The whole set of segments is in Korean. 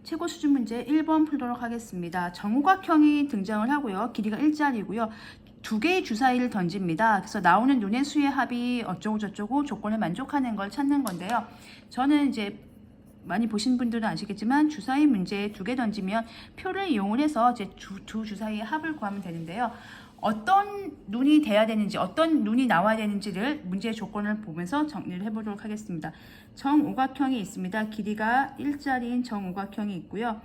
최고 수준 문제 1번 풀도록 하겠습니다. 정오각형이 등장을 하고요. 길이가 1짜리고요. 두 개의 주사위를 던집니다. 그래서 나오는 눈의 수의 합이 어쩌고 저쩌고 조건을 만족하는 걸 찾는 건데요. 저는 이제 많이 보신 분들은 아시겠지만 주사위 문제 두 개 던지면 표를 이용을 해서 이제 두 주사위의 합을 구하면 되는데요. 어떤 눈이 돼야 되는지, 어떤 눈이 나와야 되는지를 문제의 조건을 보면서 정리를 해보도록 하겠습니다. 정오각형이 있습니다. 길이가 1짜리인 정오각형이 있고요.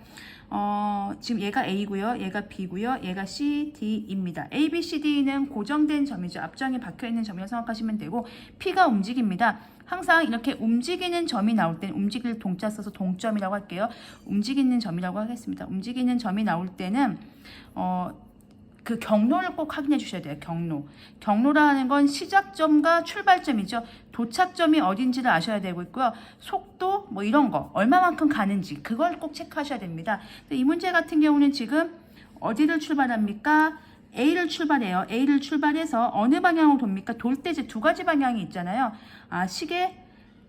지금 얘가 A고요. 얘가 B고요. 얘가 C, D입니다. A, B, C, D는 고정된 점이죠. 앞장에 박혀있는 점이라고 생각하시면 되고 P가 움직입니다. 항상 이렇게 움직이는 점이 나올 때는 움직일 동자 써서 동점이라고 할게요. 움직이는 점이라고 하겠습니다. 움직이는 점이 나올 때는 그 경로를 꼭 확인해 주셔야 돼요. 경로라는 건 시작점과 출발점이죠. 도착점이 어딘지를 아셔야 되고 있고요. 속도 뭐 이런 거 얼마만큼 가는지 그걸 꼭 체크하셔야 됩니다. 이 문제 같은 경우는 지금 어디를 출발합니까? A를 출발해요. A를 출발해서 어느 방향으로 돕니까? 돌 때 이제 두 가지 방향이 있잖아요. 시계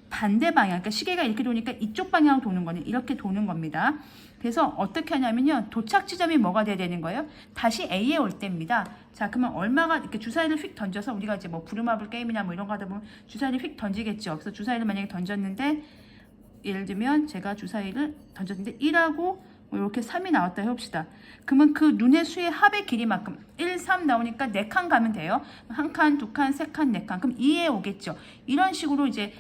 반대 방향, 그러니까 시계가 이렇게 도니까 이쪽 방향으로 도는 거는 이렇게 도는 겁니다. 그래서 어떻게 하냐면요, 도착 지점이 뭐가 돼야 되는 거예요? 다시 A에 올 때입니다. 자, 그러면 얼마가 이렇게 주사위를 휙 던져서 우리가 이제 뭐 부루마블 게임이나 뭐 이런 거 하다 보면 주사위를 휙 던지겠죠. 그래서 주사위를 만약에 던졌는데 예를 들면 제가 주사위를 던졌는데 1하고 뭐 이렇게 3이 나왔다 해봅시다. 그러면 그 눈의 수의 합의 길이만큼 1, 3 나오니까 4칸 가면 돼요. 한 칸, 두 칸, 세 칸, 네 칸. 그럼 2에 오겠죠. 이런 식으로 이제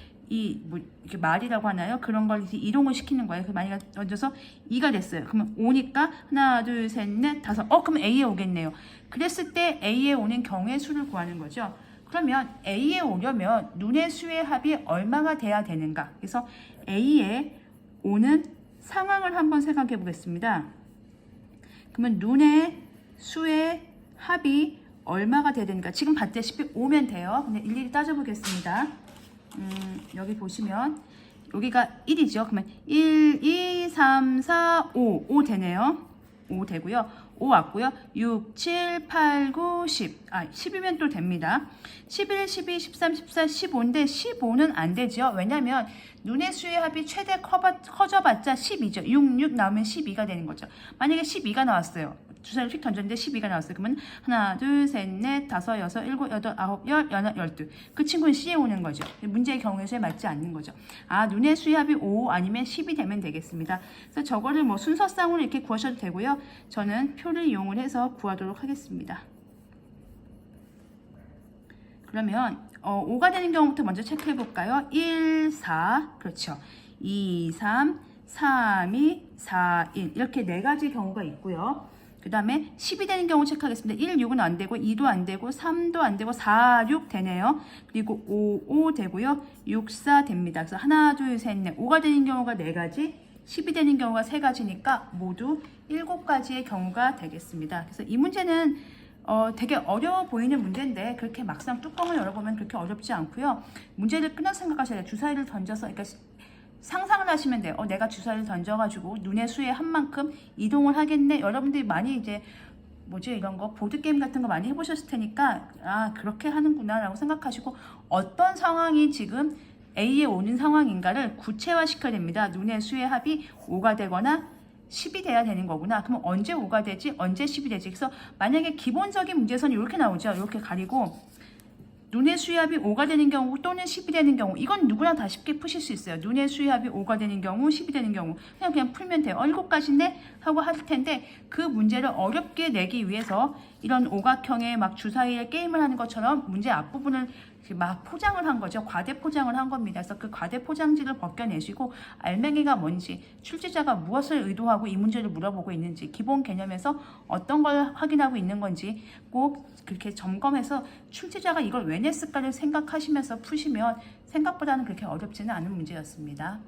뭐 이렇게 말이라고 하나요? 그런 걸 이제 이동을 시키는 거예요. 그 만약에 던져서 2가 됐어요. 그러면 5니까 하나, 둘, 셋, 넷, 다섯. 그럼 A에 오겠네요. 그랬을 때 A에 오는 경우의 수를 구하는 거죠. 그러면 A에 오려면 눈의 수의 합이 얼마가 돼야 되는가? 그래서 A에 오는 상황을 한번 생각해 보겠습니다. 그러면 눈의 수의 합이 얼마가 돼야 되는가? 지금 봤다시피 오면 돼요. 근데 일일이 따져보겠습니다. 여기 보시면 여기가 1이죠. 그러면 1, 2, 3, 4, 5 되네요. 5 되고요. 5 왔고요. 6, 7, 8, 9, 10. 10이면 또 됩니다. 11, 12, 13, 14, 15인데 15는 안 되죠. 왜냐면 눈의 수의 합이 최대 커져봤자 10이죠. 6 나오면 12가 되는 거죠. 만약에 12가 나왔어요. 주사위를 휙 던졌는데 12가 나왔어요. 그러면 하나, 둘, 셋, 넷, 다섯, 여섯, 일곱, 여덟, 아홉, 열, 열하나, 열둘. 그 친구는 C에 오는 거죠. 문제의 경우의 수에 맞지 않는 거죠. 눈의 수의 합이 5 아니면 10이 되면 되겠습니다. 그래서 저거를 뭐 순서상으로 이렇게 구하셔도 되고요. 저는 표를 이용을 해서 구하도록 하겠습니다. 그러면 5가 되는 경우부터 먼저 체크해 볼까요? 1, 4, 그렇죠. 2, 3, 3, 2, 4, 1 이렇게 네 가지 경우가 있고요. 그 다음에 10이 되는 경우 체크하겠습니다. 1, 6은 안 되고 2도 안 되고 3도 안 되고 4, 6 되네요. 그리고 5 되고요. 6, 4 됩니다. 그래서 하나, 둘, 셋, 넷. 5가 되는 경우가 4가지, 10이 되는 경우가 3가지니까 모두 7가지의 경우가 되겠습니다. 그래서 이 문제는 되게 어려워 보이는 문제인데 그렇게 막상 뚜껑을 열어보면 그렇게 어렵지 않고요. 문제를 끝나서 생각하셔야 돼요. 주사위를 던져서 그러니까 상상을 하시면 돼요. 내가 주사위를 던져가지고 눈의 수의 한 만큼 이동을 하겠네. 여러분들이 많이 이제 이런 거 보드게임 같은 거 많이 해보셨을 테니까 그렇게 하는구나 라고 생각하시고 어떤 상황이 지금 A에 오는 상황인가를 구체화 시켜야 됩니다. 눈의 수의 합이 5가 되거나 10이 돼야 되는 거구나. 그럼 언제 5가 되지? 언제 10이 되지? 그래서 만약에 기본적인 문제에서는 이렇게 나오죠. 이렇게 가리고 눈의 수합이 5가 되는 경우 또는 10이 되는 경우 이건 누구나 다 쉽게 푸실 수 있어요. 눈의 수합이 5가 되는 경우 10이 되는 경우 그냥 풀면 돼요. 7가지인데 하고 할 텐데 그 문제를 어렵게 내기 위해서 이런 오각형의 막 주사위에 게임을 하는 것처럼 문제 앞부분을 막 포장을 한 거죠. 과대 포장을 한 겁니다. 그래서 그 과대 포장지를 벗겨내시고 알맹이가 뭔지, 출제자가 무엇을 의도하고 이 문제를 물어보고 있는지, 기본 개념에서 어떤 걸 확인하고 있는 건지 꼭 그렇게 점검해서 출제자가 이걸 왜 냈을까를 생각하시면서 푸시면 생각보다는 그렇게 어렵지는 않은 문제였습니다.